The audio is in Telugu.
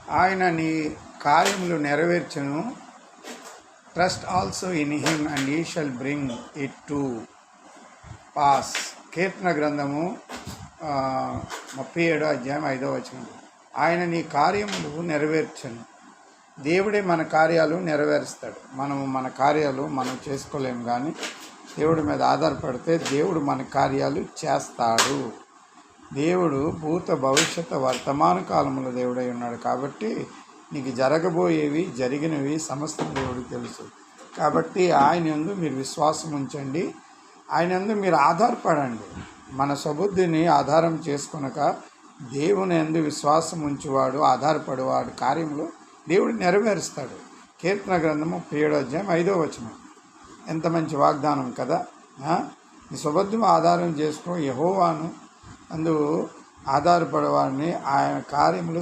ఆయన నీ కార్యములు నెరవేర్చును. Trust also in him and he shall bring it to pass. కీర్తన గ్రంథము 37:5. ఆయన నీ కార్యములు నెరవేర్చను. దేవుడే మన కార్యాలు నెరవేరుస్తాడు. మన కార్యాలు మనం చేసుకోలేము, కానీ దేవుడి మీద ఆధారపడితే దేవుడు మన కార్యాలు చేస్తాడు. దేవుడు భూత భవిష్యత్తు వర్తమాన కాలంలో దేవుడై ఉన్నాడు. కాబట్టి నీకు జరగబోయేవి జరిగినవి సమస్తం దేవుడికి తెలుసు. కాబట్టి ఆయన యందు మీరు విశ్వాసం ఉంచండి, ఆయన యందు మీరు ఆధారపడండి. మన సబుద్ధిని ఆధారం చేసుకొనక దేవుని యందు విశ్వాసం ఉంచువాడు, ఆధారపడేవాడు కార్యములు దేవుడు నెరవేరుస్తాడు. కీర్తన గ్రంథము 37:5. ఎంత మంచి వాగ్దానం కదా. నీ సబుద్ధిని ఆధారం చేసుకుని యెహోవాను అందు ఆధారపడేవాడిని ఆయన కార్యములు